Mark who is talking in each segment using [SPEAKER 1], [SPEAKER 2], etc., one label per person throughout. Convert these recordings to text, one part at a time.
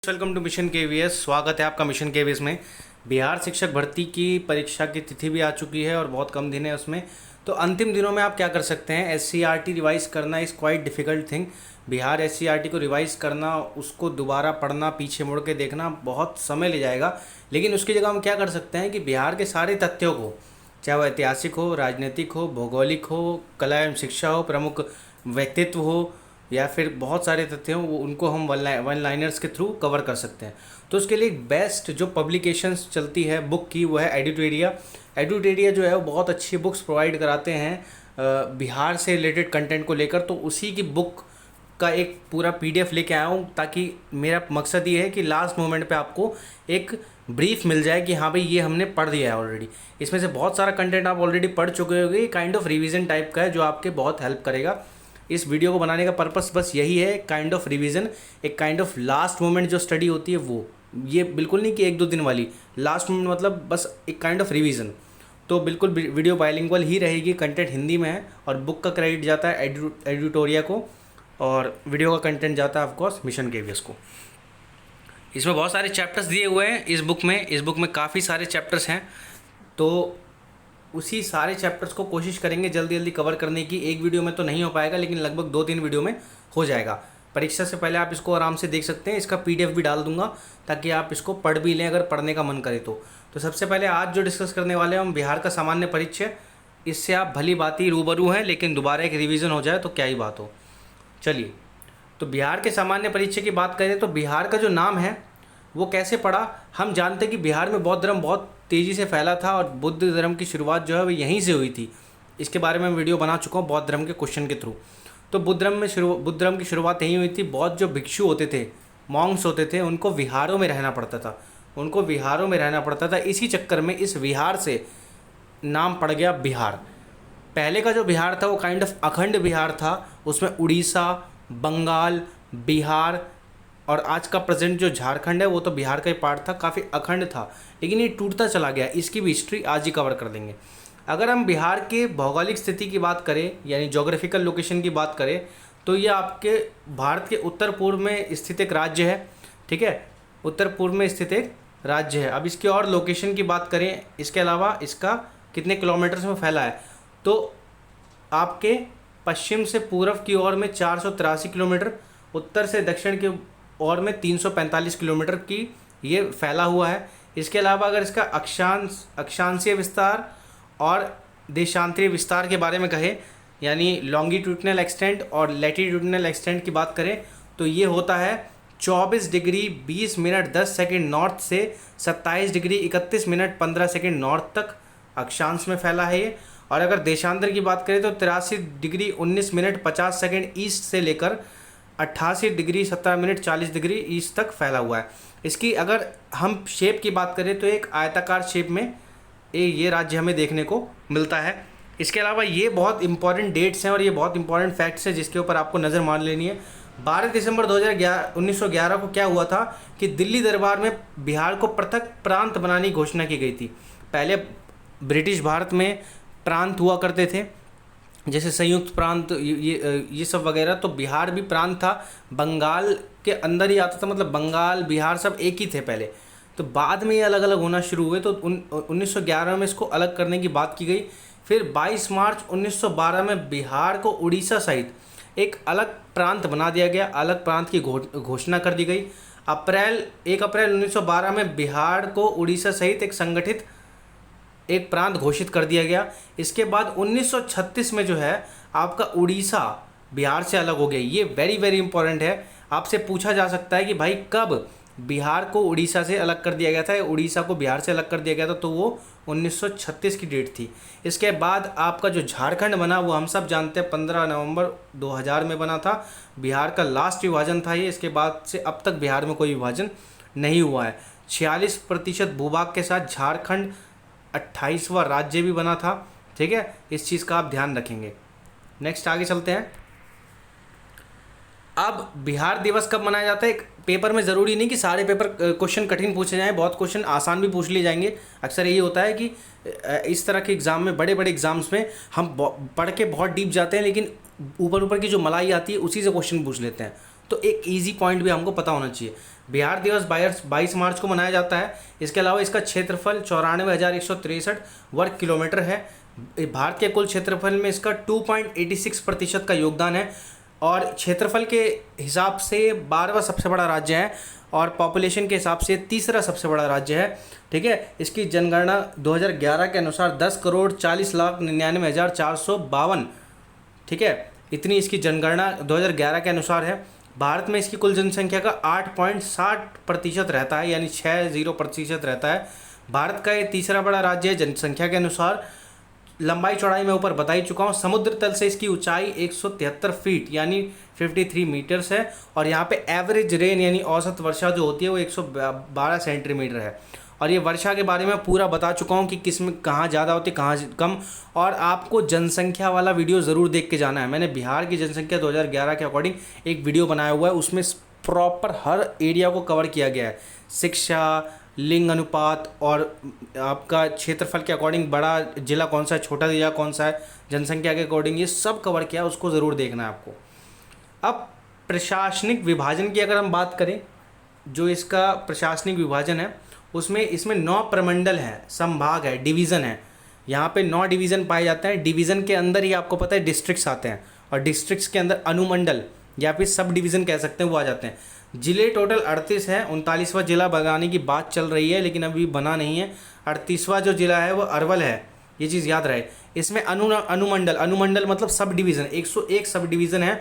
[SPEAKER 1] Welcome two mission KVS. स्वागत है आपका मिशन केवीएस में। बिहार शिक्षक भर्ती की परीक्षा की तिथि भी आ चुकी है और बहुत कम दिन है उसमें। तो अंतिम दिनों में आप क्या कर सकते हैं, एससीईआरटी रिवाइज करना is quite difficult thing. Bihar SCERT को रिवाइज करना, उसको दोबारा पढ़ना, पीछे मुड़ के देखना बहुत समय ले जाएगा। लेकिन उसकी जगह हम क्या कर सकते हैं कि बिहार के सारे तथ्यों को, चाहे वो ऐतिहासिक हो, राजनीतिक हो, भौगोलिक हो, कला एवं शिक्षा हो, प्रमुख व्यक्तित्व हो, या फिर बहुत सारे तथ्य हों, वो उनको हम वन लाइनर्स के थ्रू कवर कर सकते हैं। तो उसके लिए बेस्ट जो पब्लिकेशंस चलती है बुक की, वो है एडुटेरिया। एडुटेरिया जो है वो बहुत अच्छी बुक्स प्रोवाइड कराते हैं बिहार से रिलेटेड कंटेंट को लेकर। तो उसी की बुक का एक पूरा पीडीएफ लेके आया हूँ, ताकि मेरा मकसद ये है कि लास्ट मोमेंट पे आपको एक ब्रीफ मिल जाए कि हाँ भाई ये हमने पढ़ दिया है ऑलरेडी। इसमें से बहुत सारा कंटेंट आप ऑलरेडी पढ़ चुके होंगे। काइंड ऑफ रिवीजन टाइप का है जो आपके बहुत हेल्प करेगा। इस वीडियो को बनाने का पर्पस बस यही है, काइंड ऑफ रिवीजन, एक काइंड ऑफ लास्ट मोमेंट जो स्टडी होती है वो। ये बिल्कुल नहीं कि एक दो दिन वाली लास्ट मोमेंट, मतलब बस एक काइंड ऑफ रिवीजन। तो बिल्कुल वीडियो बाइलिंगुअल ही रहेगी, कंटेंट हिंदी में है और बुक का क्रेडिट जाता है एडिटोरिया को और वीडियो का कंटेंट जाता है ऑफकोर्स मिशन केवीएस को। इसमें बहुत सारे चैप्टर्स दिए हुए हैं इस बुक में काफ़ी सारे चैप्टर्स हैं। तो उसी सारे चैप्टर्स को कोशिश करेंगे जल्दी जल्दी कवर करने की। एक वीडियो में तो नहीं हो पाएगा, लेकिन लगभग 2-3 वीडियो में हो जाएगा। परीक्षा से पहले आप इसको आराम से देख सकते हैं। इसका पीडीएफ भी डाल दूंगा ताकि आप इसको पढ़ भी लें अगर पढ़ने का मन करे तो सबसे पहले आज जो डिस्कस करने वाले हैं हम बिहार का सामान्य परिचय। इससे आप भली बात ही रूबरू हैं, लेकिन दोबारा एक रिवीजन हो जाए तो क्या ही बात हो। चलिए, तो बिहार के सामान्य परिचय की बात करें तो बिहार का जो नाम है वो कैसे पड़ा। हम जानते हैं कि बिहार में बौद्ध धर्म बहुत तेज़ी से फैला था और बुद्ध धर्म की शुरुआत जो है वो यहीं से हुई थी। इसके बारे में वीडियो बना चुका हूँ बौद्ध धर्म के क्वेश्चन के थ्रू। तो बुद्ध धर्म की शुरुआत यहीं हुई थी। बौद्ध जो भिक्षु होते थे, मॉन्क्स होते थे, उनको विहारों में रहना पड़ता था। इसी चक्कर में इस विहार से नाम पड़ गया बिहार। पहले का जो बिहार था वो काइंड ऑफ अखंड बिहार था। उसमें उड़ीसा, बंगाल, बिहार और आज का प्रेजेंट जो झारखंड है वो तो बिहार का ही पार्ट था, काफ़ी अखंड था। लेकिन ये टूटता चला गया। इसकी भी हिस्ट्री आज ही कवर कर देंगे। अगर हम बिहार के भौगोलिक स्थिति की बात करें, यानी जोग्राफिकल लोकेशन की बात करें, तो ये आपके भारत के उत्तर पूर्व में स्थित एक राज्य है। ठीक है, उत्तर पूर्व में स्थित एक राज्य है। अब इसकी और लोकेशन की बात करें, इसके अलावा इसका कितने किलोमीटर्स में फैला है, तो आपके पश्चिम से पूर्व की ओर में 483 किलोमीटर, उत्तर से दक्षिण की ओर में 345 किलोमीटर की ये फैला हुआ है। इसके अलावा अगर इसका अक्षांशीय विस्तार और देशांतरीय विस्तार के बारे में कहें, यानी लॉन्गिट्यूडनल एक्सटेंट और लैटिट्यूडनल एक्सटेंट की बात करें, तो ये होता है 24 डिग्री 20 मिनट 10 सेकंड नॉर्थ से 27 डिग्री 31 मिनट 15 सेकंड नॉर्थ तक अक्षांश में फैला है ये। और अगर देशांतर की बात करें तो 83 डिग्री 19 मिनट 50 सेकंड ईस्ट से लेकर 88 डिग्री 17 मिनट 40 डिग्री ईस्ट तक फैला हुआ है। इसकी अगर हम शेप की बात करें तो एक आयताकार शेप में ये राज्य हमें देखने को मिलता है। इसके अलावा ये बहुत इंपॉर्टेंट डेट्स हैं और ये बहुत इंपॉर्टेंट फैक्ट्स हैं जिसके ऊपर आपको नज़र मार लेनी है। 12 दिसंबर 1911 को क्या हुआ था कि दिल्ली दरबार में बिहार को पृथक प्रांत बनाने की घोषणा की गई थी। पहले ब्रिटिश भारत में प्रांत हुआ करते थे, जैसे संयुक्त प्रांत, ये सब वगैरह। तो बिहार भी प्रांत था, बंगाल के अंदर ही आता था, मतलब बंगाल बिहार सब एक ही थे पहले। तो बाद में ये अलग अलग होना शुरू हुए, तो 1911 में इसको अलग करने की बात की गई। फिर 22 मार्च 1912 में बिहार को उड़ीसा सहित एक अलग प्रांत बना दिया गया, अलग प्रांत की घोषणा कर दी गई। 1 अप्रैल 1912 में बिहार को उड़ीसा सहित एक संगठित एक प्रांत घोषित कर दिया गया। इसके बाद 1936 में जो है आपका उड़ीसा बिहार से अलग हो गया। ये वेरी वेरी इंपॉर्टेंट है। आपसे पूछा जा सकता है कि भाई कब बिहार को उड़ीसा से अलग कर दिया गया था, उड़ीसा को बिहार से अलग कर दिया गया था, तो वो 1936 की डेट थी। इसके बाद आपका जो झारखंड बना वो हम सब जानते हैं 15 नवंबर 2000 में बना था। बिहार का लास्ट विभाजन था ये। इसके बाद से अब तक बिहार में कोई विभाजन नहीं हुआ है। 46% भूभाग के साथ झारखंड 28वां राज्य भी बना था। ठीक है, इस चीज़ का आप ध्यान रखेंगे। नेक्स्ट आगे चलते हैं। अब बिहार दिवस कब मनाया जाता है। एक पेपर में ज़रूरी नहीं कि सारे पेपर क्वेश्चन कठिन पूछे जाएं, बहुत क्वेश्चन आसान भी पूछ लिए जाएंगे। अक्सर यही होता है कि इस तरह के एग्ज़ाम में, बड़े बड़े एग्ज़ाम्स में हम पढ़ के बहुत डीप जाते हैं, लेकिन ऊपर ऊपर की जो मलाई आती है उसी से क्वेश्चन पूछ लेते हैं। तो एक इजी पॉइंट भी हमको पता होना चाहिए। बिहार दिवस 22 मार्च को मनाया जाता है। इसके अलावा इसका क्षेत्रफल 94,163 वर्ग किलोमीटर है। भारत के कुल क्षेत्रफल में इसका 2.86% का योगदान है और क्षेत्रफल के हिसाब से 12वां सबसे बड़ा राज्य है और पॉपुलेशन के हिसाब से तीसरा सबसे बड़ा राज्य है। ठीक है, इसकी जनगणना 2011 के अनुसार 10,40,99,452, ठीक है, इतनी इसकी जनगणना 2011 के अनुसार है। भारत में इसकी कुल जनसंख्या का 8.60% रहता है, यानी 60% रहता है। भारत का ये तीसरा बड़ा राज्य है जनसंख्या के अनुसार। लंबाई चौड़ाई मैं ऊपर बता ही चुका हूँ। समुद्र तल से इसकी ऊंचाई 173 फीट यानी 53 मीटर्स है और यहाँ पे एवरेज रेन यानी औसत वर्षा जो होती है वो 112 सेंटीमीटर है। और ये वर्षा के बारे में पूरा बता चुका हूँ कि किस में कहाँ ज़्यादा होती है कहाँ कम। और आपको जनसंख्या वाला वीडियो ज़रूर देख के जाना है। मैंने बिहार की जनसंख्या 2011 के अकॉर्डिंग एक वीडियो बनाया हुआ है, उसमें प्रॉपर हर एरिया को कवर किया गया है। शिक्षा, लिंग अनुपात और आपका क्षेत्रफल के अकॉर्डिंग बड़ा जिला कौन सा है, छोटा जिला कौन सा है, जनसंख्या के अकॉर्डिंग ये सब कवर किया है, उसको ज़रूर देखना है आपको। अब प्रशासनिक विभाजन की अगर हम बात करें, जो इसका प्रशासनिक विभाजन है उसमें इसमें 9 प्रमंडल हैं, संभाग है, डिवीज़न है। यहाँ पे 9 डिवीज़न पाए जाते हैं। डिवीज़न के अंदर ही आपको पता है डिस्ट्रिक्ट्स आते हैं और डिस्ट्रिक्ट्स के अंदर अनुमंडल या फिर सब डिवीज़न कह सकते हैं वो आ जाते हैं। जिले टोटल 38 हैं। 39वां जिला बनाने की बात चल रही है लेकिन अभी बना नहीं है। 38वां जो जिला है वो अरवल है, ये चीज़ याद रहे। इसमें अनुमंडल मतलब सब डिवीज़न, 101 सब डिवीज़न है।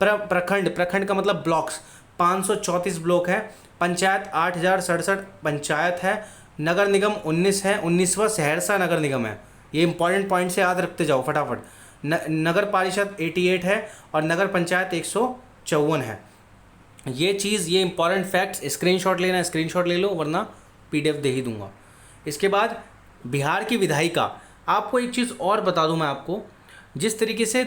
[SPEAKER 1] प्रखंड का मतलब ब्लॉक्स, 534 ब्लॉक है। पंचायत 8,067 पंचायत है। नगर निगम 19 है। 19वां सहरसा नगर निगम है। ये इंपॉर्टेंट पॉइंट से याद रखते जाओ फटाफट। नगर परिषद 88 है और नगर पंचायत 154 है। ये चीज़, ये इंपॉर्टेंट फैक्ट्स स्क्रीनशॉट लेना, स्क्रीनशॉट ले लो वरना PDF दे ही दूंगा। इसके बाद बिहार की विधायिका, आपको एक चीज़ और बता दूं मैं आपको, जिस तरीके से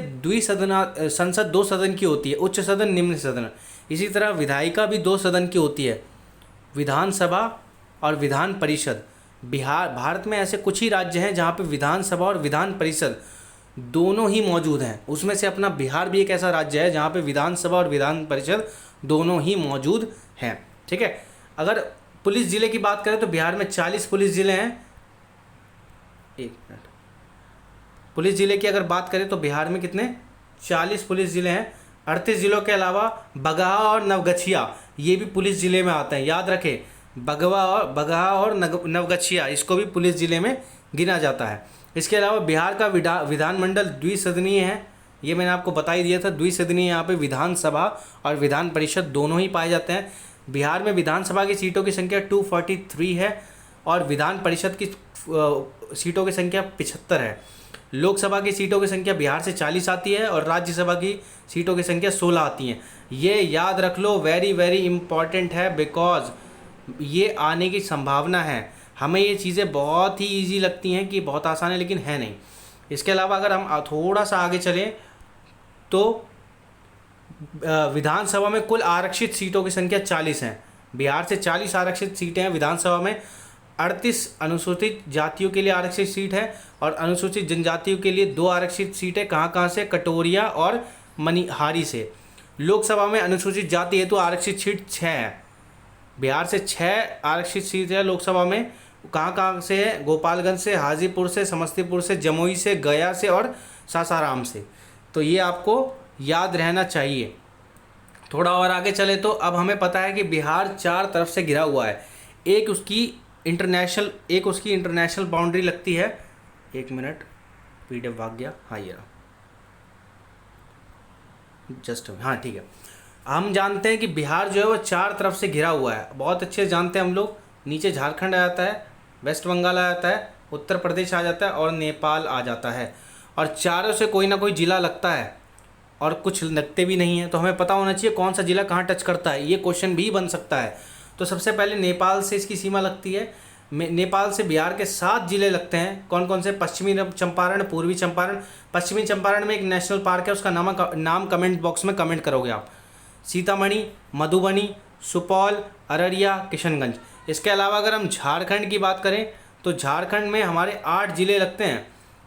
[SPEAKER 1] संसद 2 सदन की होती है, उच्च सदन निम्न सदन, इसी तरह विधायिका भी 2 सदन की होती है, विधानसभा और विधान परिषद। भारत में ऐसे कुछ ही राज्य हैं जहाँ पे विधानसभा और विधान परिषद दोनों ही मौजूद हैं। उसमें से अपना बिहार भी एक ऐसा राज्य है जहाँ पे विधानसभा और विधान परिषद दोनों ही मौजूद हैं। ठीक है, अगर पुलिस ज़िले की बात करें तो बिहार में 40 पुलिस ज़िले हैं। एक मिनट, पुलिस ज़िले की अगर बात करें तो बिहार में कितने 40 पुलिस ज़िले हैं। 38 ज़िलों के अलावा बगहा और नवगछिया ये भी पुलिस ज़िले में आते हैं, याद रखें। बगहा और नवगछिया इसको भी पुलिस ज़िले में गिना जाता है। इसके अलावा बिहार का विधानमंडल द्विसदनीय है, ये मैंने आपको बता ही दिया था। द्विसदनीय यहाँ पे विधानसभा और विधान परिषद दोनों ही पाए जाते हैं। बिहार में विधानसभा की सीटों की संख्या 243 है और विधान परिषद की सीटों की संख्या 75 है। लोकसभा की सीटों की संख्या बिहार से 40 आती है और राज्यसभा की सीटों की संख्या 16 आती हैं। ये याद रख लो, वेरी वेरी इंपॉर्टेंट है, बिकॉज ये आने की संभावना है। हमें ये चीज़ें बहुत ही ईजी लगती हैं कि बहुत आसान है, लेकिन है नहीं। इसके अलावा अगर हम थोड़ा सा आगे चलें तो विधानसभा में कुल आरक्षित सीटों की संख्या 40 हैं। बिहार से 40 आरक्षित सीटें हैं विधानसभा में। 38 अनुसूचित जातियों के लिए आरक्षित सीट है और अनुसूचित जनजातियों के लिए 2 आरक्षित सीटें कहाँ से, कटोरिया और मनिहारी से। लोकसभा में अनुसूचित जाति हेतु आरक्षित सीट 6 है। बिहार से 6 आरक्षित सीट है लोकसभा में। कहाँ से है, गोपालगंज से, हाजीपुर से, समस्तीपुर से, जमुई से, गया से और सासाराम से। तो ये आपको याद रहना चाहिए। थोड़ा और आगे चले तो अब हमें पता है कि बिहार 4 तरफ से घिरा हुआ है। एक उसकी इंटरनेशनल बाउंड्री लगती है। एक मिनट, PDF भाग गया, हाँ ये रहा, जस्ट हाँ ठीक है। हम जानते हैं कि बिहार जो है वो 4 तरफ से घिरा हुआ है, बहुत अच्छे से जानते हैं हम लोग। नीचे झारखंड आ जाता है, वेस्ट बंगाल आ जाता है, उत्तर प्रदेश आ जाता है और नेपाल आ जाता है। और चारों से कोई ना कोई जिला लगता है और कुछ लगते भी नहीं हैं। तो हमें पता होना चाहिए कौन सा जिला कहाँ टच करता है, ये क्वेश्चन भी बन सकता है। तो सबसे पहले नेपाल से इसकी सीमा लगती है। नेपाल से बिहार के 7 जिले लगते हैं। कौन कौन से? पश्चिमी चंपारण, पूर्वी चंपारण। पश्चिमी चंपारण में एक नेशनल पार्क है, उसका नाम कमेंट बॉक्स में कमेंट करोगे आप। सीतामढ़ी, मधुबनी, सुपौल, अररिया, किशनगंज। इसके अलावा अगर हम झारखंड की बात करें तो झारखंड में हमारे 8 जिले लगते हैं।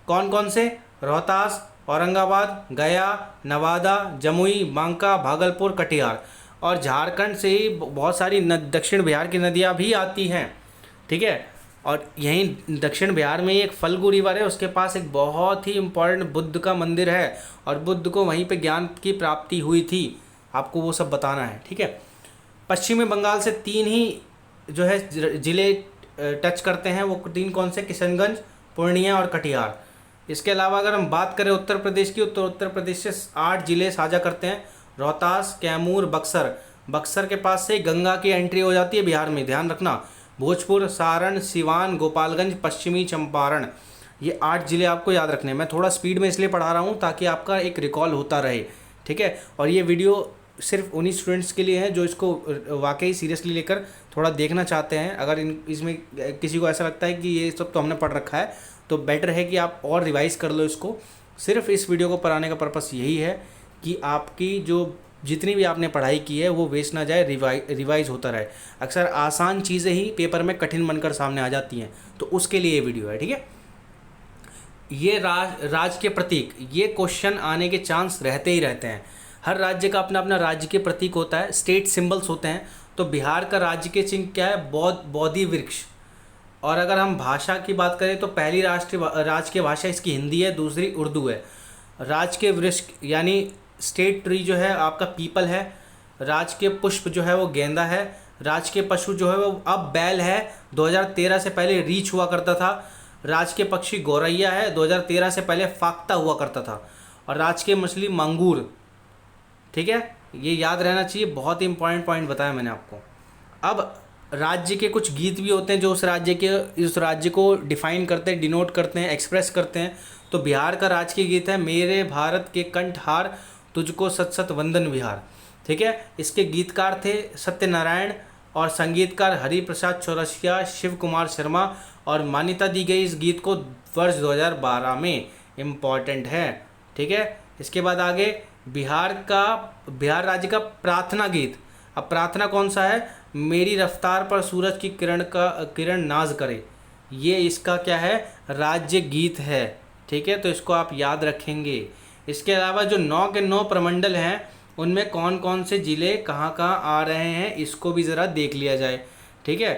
[SPEAKER 1] कौन कौन से? रोहतास, औरंगाबाद, गया, नवादा, जमुई, बांका, भागलपुर, कटिहार। और झारखंड से ही बहुत सारी दक्षिण बिहार की नदियाँ भी आती हैं, ठीक है। और यहीं दक्षिण बिहार में ही एक फल्गु रिवर है, उसके पास एक बहुत ही इम्पोर्टेंट बुद्ध का मंदिर है और बुद्ध को वहीं पे ज्ञान की प्राप्ति हुई थी, आपको वो सब बताना है, ठीक है। पश्चिमी बंगाल से 3 ही जो है ज़िले टच करते हैं, वो 3 कौन से? किशनगंज, पूर्णिया और कटिहार। इसके अलावा अगर हम बात करें उत्तर प्रदेश की, तो उत्तर प्रदेश से 8 ज़िले साझा करते हैं, रोहतास, कैमूर, बक्सर। बक्सर के पास से गंगा की एंट्री हो जाती है बिहार में, ध्यान रखना। भोजपुर, सारण, सिवान, गोपालगंज, पश्चिमी चंपारण, ये 8 ज़िले आपको याद रखने हैं। मैं थोड़ा स्पीड में इसलिए पढ़ा रहा हूँ ताकि आपका एक रिकॉल होता रहे, ठीक है। और ये वीडियो सिर्फ उन्हीं स्टूडेंट्स के लिए है जो इसको वाकई सीरियसली लेकर थोड़ा देखना चाहते हैं। अगर इसमें किसी को ऐसा लगता है कि ये सब तो हमने पढ़ रखा है, तो बेटर है कि आप और रिवाइज़ कर लो इसको। सिर्फ इस वीडियो को पढ़ाने का पर्पस यही है कि आपकी जो जितनी भी आपने पढ़ाई की है वो वेस्ट ना जाए, रिवाइज होता रहे। अक्सर आसान चीज़ें ही पेपर में कठिन बनकर सामने आ जाती हैं, तो उसके लिए ये वीडियो है, ठीक है। ये राज्य के प्रतीक, ये क्वेश्चन आने के चांस रहते ही रहते हैं। हर राज्य का अपना अपना राज्य के प्रतीक होता है, स्टेट सिंबल्स होते हैं। तो बिहार का राज्य के चिन्ह क्या है? बोधि वृक्ष। और अगर हम भाषा की बात करें तो पहली राजकीय भाषा इसकी हिंदी है, दूसरी उर्दू है। राज्य के वृक्ष यानी स्टेट ट्री जो है आपका पीपल है। राज्य के पुष्प जो है वो गेंदा है। राज्य के पशु जो है वो अब बैल है, 2013 से पहले रीछ हुआ करता था। राज्य के पक्षी गौरैया है, 2013 से पहले फाख्ता हुआ करता था। और राज्य के मछली मंगूर, ठीक है, ये याद रहना चाहिए, बहुत ही इंपॉर्टेंट पॉइंट बताया मैंने आपको। अब राज्य के कुछ गीत भी होते हैं जो उस राज्य को डिफाइन करते हैं, डिनोट करते हैं, एक्सप्रेस करते हैं। तो बिहार का राजकीय गीत है मेरे भारत के कंठहार, तुझको सत सत वंदन विहार, ठीक है। इसके गीतकार थे सत्यनारायण और संगीतकार हरिप्रसाद चौरसिया, शिव कुमार शर्मा। और मान्यता दी गई इस गीत को वर्ष 2012 में, इम्पॉर्टेंट है, ठीक है। इसके बाद आगे बिहार राज्य का प्रार्थना गीत। अब प्रार्थना कौन सा है? मेरी रफ्तार पर सूरज की किरण नाज करे, ये इसका क्या है? राज्य गीत है, ठीक है। तो इसको आप याद रखेंगे। इसके अलावा जो 9 के 9 प्रमंडल हैं उनमें कौन कौन से ज़िले कहाँ कहाँ आ रहे हैं, इसको भी ज़रा देख लिया जाए, ठीक है।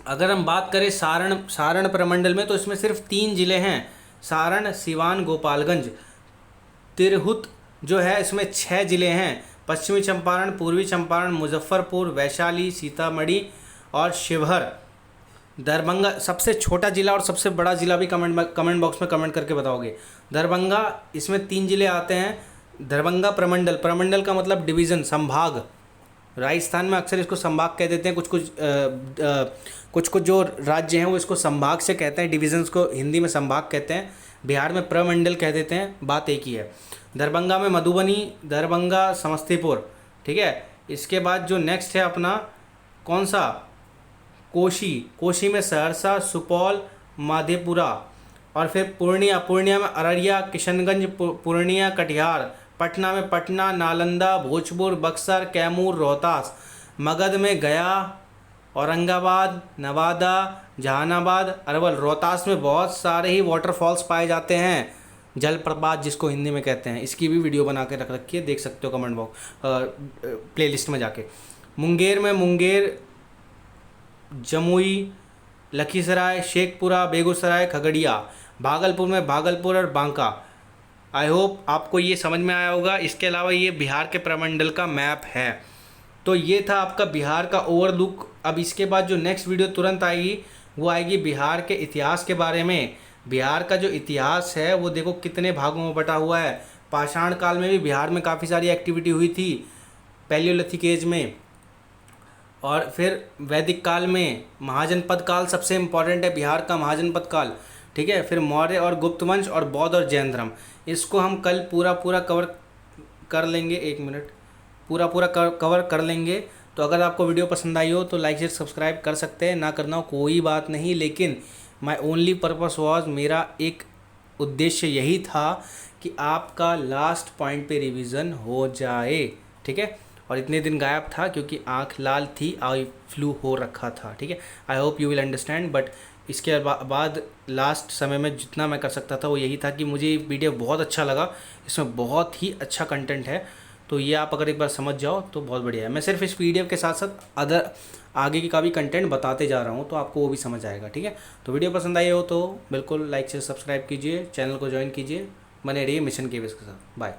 [SPEAKER 1] अगर हम बात करें सारण प्रमंडल में, तो इसमें सिर्फ 3 ज़िले हैं, सारण, सिवान, गोपालगंज। तिरहुत जो है इसमें 6 ज़िले हैं, पश्चिमी चंपारण, पूर्वी चंपारण, मुजफ्फरपुर, वैशाली, सीतामढ़ी और शिवहर। दरभंगा सबसे छोटा ज़िला और सबसे बड़ा ज़िला भी कमेंट बॉक्स में कमेंट करके बताओगे। दरभंगा, इसमें 3 ज़िले आते हैं। दरभंगा प्रमंडल का मतलब डिवीज़न, संभाग। राजस्थान में अक्सर इसको संभाग कह देते हैं, कुछ जो राज्य हैं वो इसको संभाग से कहते हैं, डिविजन्स को हिंदी में संभाग कहते हैं। बिहार में प्रमंडल कह देते हैं, बात एक ही है। दरभंगा में मधुबनी, दरभंगा, समस्तीपुर, ठीक है। इसके बाद जो नेक्स्ट है अपना कौन सा? कोशी में सहरसा, सुपौल, मधेपुरा। और फिर पूर्णिया में अररिया, किशनगंज, पूर्णिया, कटिहार। पटना में पटना, नालंदा, भोजपुर, बक्सर, कैमूर, रोहतास। मगध में गया, औरंगाबाद, नवादा, जहानाबाद, अरवल। रोहतास में बहुत सारे ही वाटरफॉल्स पाए जाते हैं, जलप्रपात जिसको हिंदी में कहते हैं। इसकी भी वीडियो बना के रख रखी है, देख सकते हो कमेंट बॉक्स प्लेलिस्ट में जाके। मुंगेर में मुंगेर, जमुई, लखीसराय, शेखपुरा, बेगूसराय, खगड़िया। भागलपुर में भागलपुर और बांका। आई होप आपको ये समझ में आया होगा। इसके अलावा ये बिहार के प्रमंडल का मैप है। तो ये था आपका बिहार का ओवरलुक। अब इसके बाद जो नेक्स्ट वीडियो तुरंत आएगी वो आएगी बिहार के इतिहास के बारे में। बिहार का जो इतिहास है वो देखो कितने भागों में बटा हुआ है। पाषाण काल में भी बिहार में काफ़ी सारी एक्टिविटी हुई थी, पैलियोलिथिक एज में। और फिर वैदिक काल में महाजनपद काल सबसे इम्पॉर्टेंट है, बिहार का महाजनपद काल, ठीक है। फिर मौर्य और गुप्त वंश और बौद्ध और जैन धर्म। इसको हम कल पूरा कवर कर लेंगे, 1 मिनट, पूरा कवर कर लेंगे। तो अगर आपको वीडियो पसंद आई हो तो लाइक शेयर सब्सक्राइब कर सकते हैं, ना करना हो कोई बात नहीं। लेकिन माय ओनली पर्पस वाज, मेरा एक उद्देश्य यही था कि आपका लास्ट पॉइंट पे रिवीजन हो जाए, ठीक है। और इतने दिन गायब था क्योंकि आँख लाल थी, आई फ्लू हो रखा था, ठीक है। I hope you will understand. But इसके बाद लास्ट समय में जितना मैं कर सकता था वो यही था कि मुझे वीडियो बहुत अच्छा लगा, इसमें बहुत ही अच्छा कंटेंट है। तो ये आप अगर एक बार समझ जाओ तो बहुत बढ़िया है। मैं सिर्फ इस PDF के साथ साथ अदर आगे की का भी कंटेंट बताते जा रहा हूँ, तो आपको वो भी समझ आएगा। ठीक है, तो वीडियो पसंद आई हो तो बिल्कुल लाइक से सब्सक्राइब कीजिए, चैनल को ज्वाइन कीजिए, बने रहिए मिशन KVS के साथ। बाय।